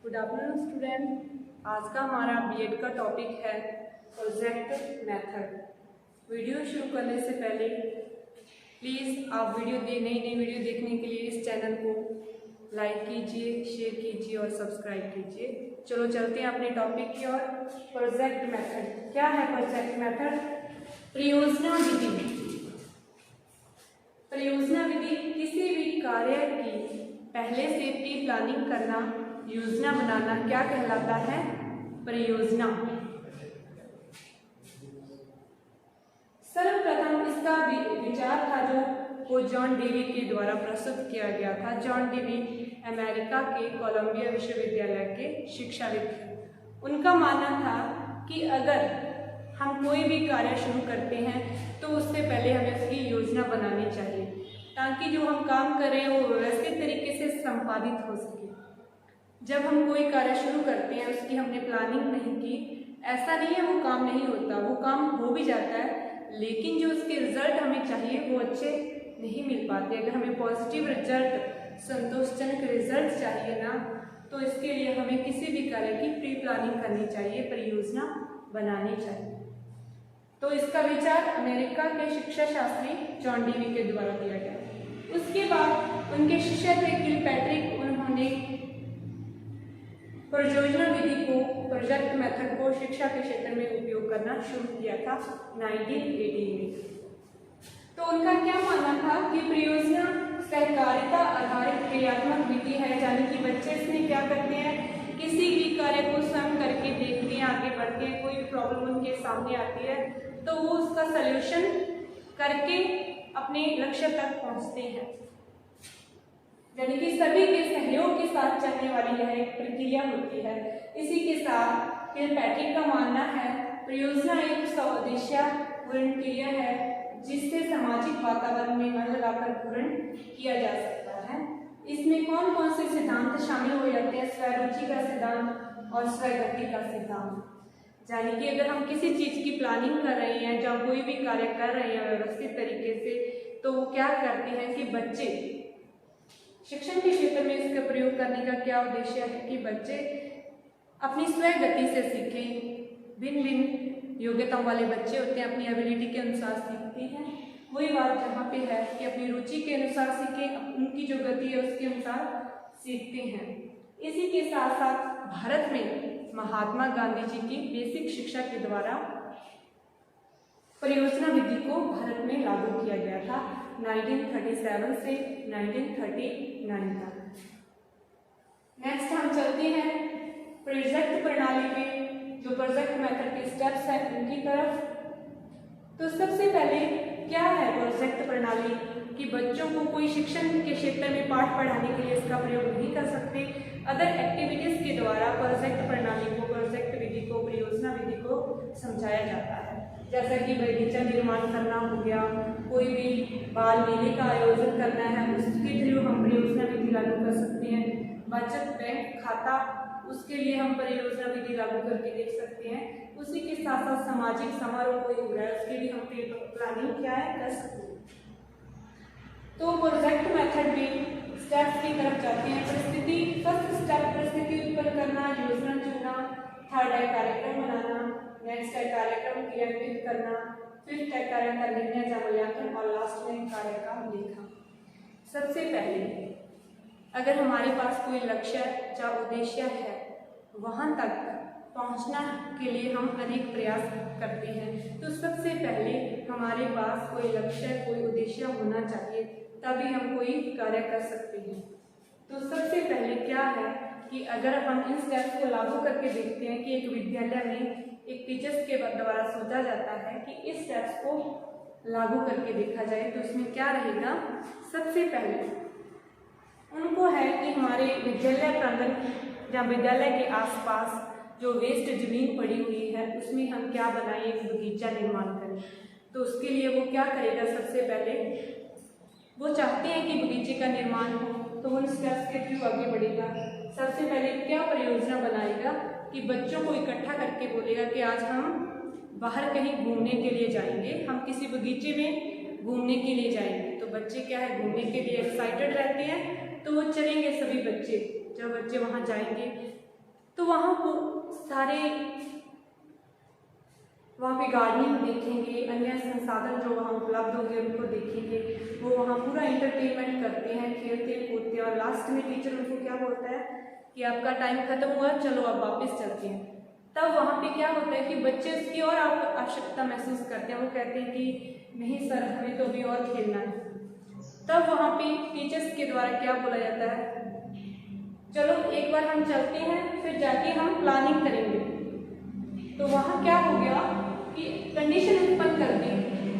Good afternoon student. आज का हमारा बीएड का टॉपिक है प्रोजेक्ट मेथड। वीडियो शुरू करने से पहले प्लीज़ आप नई नई वीडियो देखने के लिए इस चैनल को लाइक कीजिए, शेयर कीजिए और सब्सक्राइब कीजिए। चलो चलते हैं अपने टॉपिक की ओर। प्रोजेक्ट मेथड क्या है? प्रोजेक्ट मेथड परियोजना विधि। परियोजना विधि किसी भी कार्य की पहले से प्री प्लानिंग करना, योजना बनाना क्या कहलाता है? परियोजना। सर्वप्रथम इसका विचार था जो वो जॉन डेवी के द्वारा प्रस्तुत किया गया था। जॉन डेवी अमेरिका के कोलंबिया विश्वविद्यालय के शिक्षाविद थे। उनका मानना था कि अगर हम कोई भी कार्य शुरू करते हैं तो उससे पहले हमें उसकी योजना बनानी चाहिए ताकि जो हम काम कर रहे हैं वो व्यवस्थित तरीके से संपादित हो सके। जब हम कोई कार्य शुरू करते हैं उसकी हमने प्लानिंग नहीं की, ऐसा नहीं है वो काम नहीं होता, वो काम हो भी जाता है, लेकिन जो उसके रिजल्ट हमें चाहिए वो अच्छे नहीं मिल पाते। अगर हमें पॉजिटिव रिजल्ट, संतोषजनक रिजल्ट चाहिए ना, तो इसके लिए हमें किसी भी कार्य की प्री प्लानिंग करनी चाहिए, परियोजना बनानी चाहिए। तो इसका विचार अमेरिका के शिक्षा शास्त्री जॉन डेवी के द्वारा दिया गया। उसके बाद उनके शिष्य थे किलपैट्रिक, उन्होंने परियोजना विधि को, प्रोजेक्ट मेथड को शिक्षा के क्षेत्र में उपयोग करना शुरू किया था 1980 में। तो उनका क्या मानना था कि परियोजना सहकारिता आधारित क्रियात्मक विधि है, यानी कि बच्चे इसमें क्या करते हैं, किसी भी कार्य को स्वयं करके देखते हैं, आगे बढ़ते हैं, कोई प्रॉब्लम उनके सामने आती है तो वो उसका सल्यूशन करके अपने लक्ष्य तक पहुंचते हैं। यानी कि सभी के सहयोग के साथ चलने वाली यह एक प्रक्रिया होती है। इसी के साथ किलपैट्रिक का मानना है परियोजना एक सौदेश्य पूर्ण क्रिया है जिससे सामाजिक वातावरण में मन लगाकर पूर्ण किया जा सकता है। इसमें कौन कौन से सिद्धांत शामिल हो जाते हैं? स्वरुचि का सिद्धांत और स्वगति का सिद्धांत। यानी कि अगर हम किसी चीज की प्लानिंग कर रहे हैं, जब कोई भी कार्य कर रहे हैं व्यवस्थित तरीके से, तो वो क्या करते हैं कि बच्चे शिक्षण के क्षेत्र में इसका प्रयोग करने का क्या उद्देश्य है कि बच्चे अपनी स्वगति से सीखें। भिन्न भिन्न योग्यताओं वाले बच्चे होते हैं, अपनी एबिलिटी के अनुसार सीखते हैं। वही बात जहाँ पे है कि अपनी रुचि के अनुसार सीखें, उनकी जो गति है उसके अनुसार सीखते हैं। इसी के साथ साथ भारत में महात्मा गांधी जी की बेसिक शिक्षा के द्वारा परियोजना विधि को भारत में लागू किया गया था 1937 से 1939 तक। नेक्स्ट हम चलते हैं प्रोजेक्ट प्रणाली में, जो प्रोजेक्ट मेथड के स्टेप्स हैं उनकी तरफ। तो सबसे पहले क्या है प्रोजेक्ट प्रणाली कि बच्चों को कोई शिक्षण के क्षेत्र में पाठ पढ़ाने के लिए इसका प्रयोग नहीं कर सकते। अदर एक्टिविटीज के द्वारा प्रोजेक्ट प्रणाली को, प्रोजेक्ट विधि को, परियोजना विधि को समझाया जाता है। जैसा कि बगीचा निर्माण करना हो गया, कोई भी बाल मेले का आयोजन करना है, उसके थ्रू हम परियोजना विधि लागू कर सकते हैं। बचत बैंक खाता, उसके लिए हम परियोजना विधि लागू करके देख सकते हैं। उसी के साथ साथ सामाजिक समारोह कोई हो रहा है उसके लिए हम प्लानिंग क्या है कर सकते हैं। तो प्रोजेक्ट मेथड में स्टेप्स की तरफ जाते हैं। परिस्थिति, फर्स्ट स्टेप परिस्थिति उत्पन्न करना, योजना चुनना, थर्ड है कार्यक्रम बनाना, नेक्स्ट है कार्यक्रम क्रियान्वित करना, फिफ्थ है कार्य का निर्णय या मूल्यांकन और लास्ट में कार्य का लेखा। सबसे पहले अगर हमारे पास कोई लक्ष्य या उद्देश्य है, वहां तक पहुंचना के लिए हम अनेक प्रयास करते हैं। तो सबसे पहले हमारे पास कोई लक्ष्य, कोई उद्देश्य होना चाहिए, तभी हम कोई कार्य कर सकते हैं। तो सबसे पहले क्या है कि अगर हम इन स्टेप्स को लागू करके देखते हैं कि एक विद्यालय में एक टीचर्स के द्वारा सोचा जाता है कि इस स्टेप्स को लागू करके देखा जाए, तो उसमें क्या रहेगा? सबसे पहले उनको है कि हमारे विद्यालय प्रांगण या विद्यालय के आसपास जो वेस्ट जमीन पड़ी हुई है उसमें हम क्या बनाएं, एक बगीचा निर्माण करें। तो उसके लिए वो क्या करेगा? सबसे पहले वो चाहते हैं कि बगीचे का निर्माण हो, तो उन स्टेप्स के थ्रू आगे बढ़ेगा। सबसे पहले क्या परियोजना बनाएगा कि बच्चों को इकट्ठा करके बोलेगा कि आज हम बाहर कहीं घूमने के लिए जाएंगे, हम किसी बगीचे में घूमने के लिए जाएंगे। तो बच्चे क्या है, घूमने के लिए एक्साइटेड रहते हैं, तो वो चलेंगे सभी बच्चे। जब बच्चे वहाँ जाएंगे तो वहाँ वो सारे वहाँ पे गार्डनिंग देखेंगे, अन्य संसाधन जो वहाँ उपलब्ध होंगे उनको देखेंगे। वो वहाँ पूरा इंटरटेनमेंट करते हैं, खेलते कूदते हैं, और लास्ट में टीचर उनको क्या बोलता है कि आपका टाइम खत्म हुआ, चलो अब वापस चलते हैं। तब वहाँ पे क्या होता है कि बच्चे उसकी और आवश्यकता महसूस करते हैं। वो कहते हैं कि नहीं सर, हमें तो अभी और खेलना है। तब वहाँ पे टीचर्स के द्वारा क्या बोला जाता है, चलो एक बार हम चलते हैं, फिर जाके हम प्लानिंग करेंगे। तो वहाँ क्या हो गया कि कंडीशन उत्पन्न कर दी,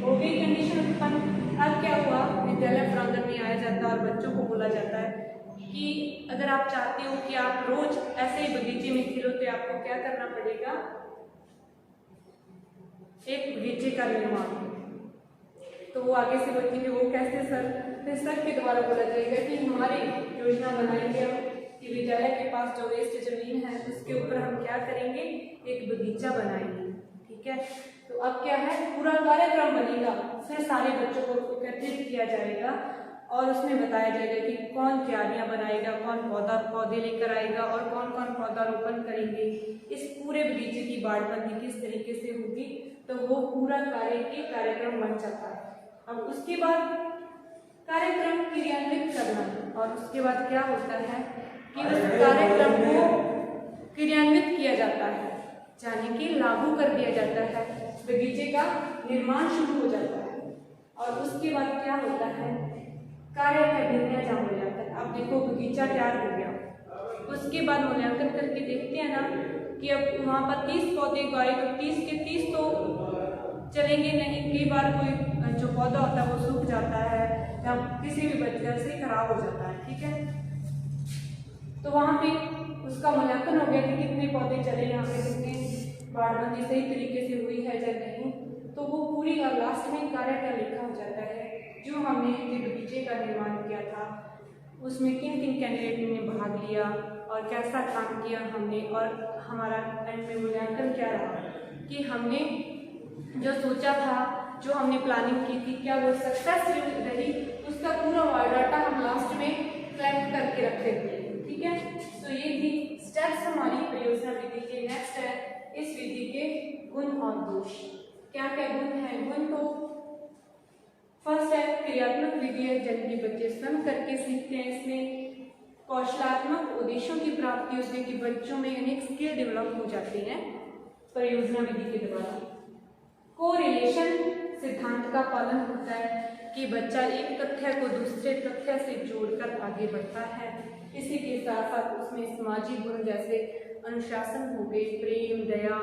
हो गई कंडीशन उत्पन्न। अब क्या हुआ, विद्यालय प्रांगण में आया जाता है और बच्चों को बोला जाता है कि अगर आप चाहते हो कि आप रोज ऐसे ही बगीचे में खेलो तो आपको क्या करना पड़ेगा, एक बगीचे का निर्माण। तो वो आगे से बच्चे वो कैसे सर, फिर सर के द्वारा बोला जाएगा कि हमारी योजना बनाएंगे हम कि विद्यालय के पास जो वेस्ट जमीन है उसके ऊपर हम क्या करेंगे, एक बगीचा बनाएंगे। ठीक है, तो अब क्या है, पूरा कार्यक्रम बनेगा, फिर सारे बच्चों को एकत्रित किया जाएगा और उसमें बताया जाएगा कि कौन क्यारियां बनाएगा, कौन पौधे लेकर आएगा और कौन कौन पौधारोपण करेंगे। इस पूरे बगीचे की बाड़बंदी किस तरीके से होगी, तो वो पूरा कार्यक्रम बन जाता है। अब उसके बाद कार्यक्रम क्रियान्वित करना, और उसके बाद क्या होता है कि उस कार्यक्रम को क्रियान्वित किया जाता है, यानी कि लागू कर दिया जाता है, बगीचे का निर्माण शुरू हो जाता है। और उसके बाद क्या होता है, कार्य का मूल्यांकन हो जाता है। अब देखो बगीचा तैयार हो गया, उसके बाद मूल्यांकन करके देखते हैं ना कि अब वहाँ पर 30 पौधे उगाए तो 30 के 30 तो चलेंगे नहीं, कई बार कोई जो पौधा होता है वो सूख जाता है या किसी भी वजह से खराब हो जाता है। ठीक है, तो वहाँ पे उसका मूल्यांकन हो गया कि कितने पौधे चले, यहाँ पे कितने बाड़बंदी सही तरीके से हुई है या नहीं। तो वो पूरी और लास्ट में कार्य का लिखा हो जाता है, जो हमने बगीचे का निर्माण किया था उसमें किन किन कैंडिडेट ने भाग लिया और कैसा काम किया हमने, और हमारा एंड में मूल्यांकन क्या रहा कि हमने जो सोचा था, जो हमने प्लानिंग की थी, क्या वो सक्सेस रही, उसका पूरा बायोडाटा हम लास्ट में कलेक्ट करके रखे थे। ठीक है, तो ये थी स्टेप्स हमारी परियोजना विधि के। नेक्स्ट है इस विधि के गुण और दोष। क्या क्या गुण है, गुण तो फर्स्ट है क्रियात्मक विधि है, जबकि बच्चे स्वयं करके सीखते हैं। इसमें कौशलात्मक उद्देश्यों की प्राप्ति होती है कि बच्चों में अनेक स्किल डेवलप हो जाते हैं परियोजना विधि के द्वारा। कोरिलेशन सिद्धांत का पालन होता है कि बच्चा एक तथ्य को दूसरे तथ्य से जोड़कर आगे बढ़ता है। इसी के साथ साथ उसमें सामाजिक गुण जैसे अनुशासन हो गए, प्रेम, दया,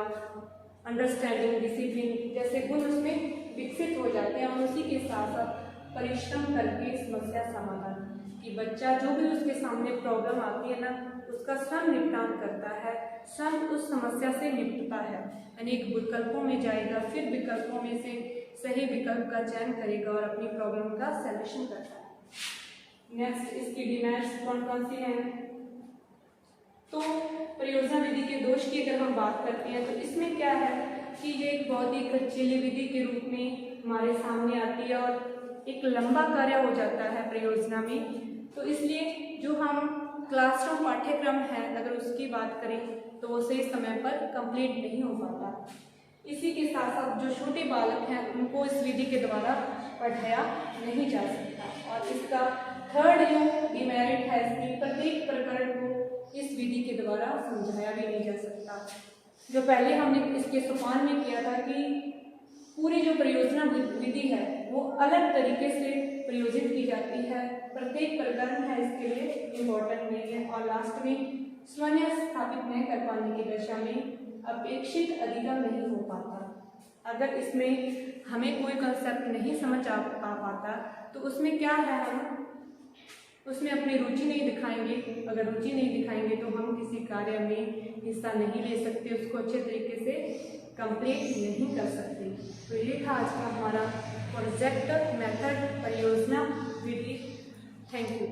अंडरस्टैंडिंग, डिसिप्लिन जैसे गुण उसमें विकसित हो जाते हैं। और उसी के साथ साथ परिश्रम करके समस्या समाधान कि बच्चा जो भी उसके सामने प्रॉब्लम आती है ना, उसका स्वयं निपटान करता है, स्वयं उस समस्या से निपटता है। अनेक विकल्पों में जाएगा, फिर विकल्पों में से सही विकल्प का चयन करेगा और अपनी प्रॉब्लम का सॉल्यूशन करता है। नेक्स्ट इसकी डिमांड्स कौन कौन सी हैं, तो परियोजना विधि के दोष की अगर हम बात करते हैं तो इसमें क्या है कि ये एक बहुत ही खर्चीली विधि के रूप में हमारे सामने आती है और एक लंबा कार्य हो जाता है परियोजना में। तो इसलिए जो हम क्लासरूम पाठ्यक्रम है अगर उसकी बात करें तो वो सही समय पर कंप्लीट नहीं हो पाता। इसी के साथ साथ जो छोटे बालक हैं उनको इस विधि के द्वारा पढ़ाया नहीं जा सकता। और इसका थर्ड जो डिमेरिट है इसकी प्रत्येक प्रकरण को इस विधि के द्वारा समझाया भी नहीं जा सकता। जो पहले हमने इसके सोपान में किया था कि पूरी जो परियोजना विधि है वो अलग तरीके से प्रयोजित की जाती है, प्रत्येक प्रकरण है इसके लिए इम्पोर्टेंट नहीं है। और लास्ट में स्वयं स्थापित न कर पाने की दशा में अपेक्षित अधिगम नहीं हो पाता। अगर इसमें हमें कोई कंसेप्ट नहीं समझ आ पाता तो उसमें क्या है, हम उसमें अपनी रुचि नहीं दिखाएंगे। अगर रुचि नहीं दिखाएंगे तो हम किसी कार्य में हिस्सा नहीं ले सकते, उसको अच्छे तरीके से कंप्लीट नहीं कर सकते। तो ये था आज का हमारा प्रोजेक्ट मेथड परियोजना विधि। Thank you.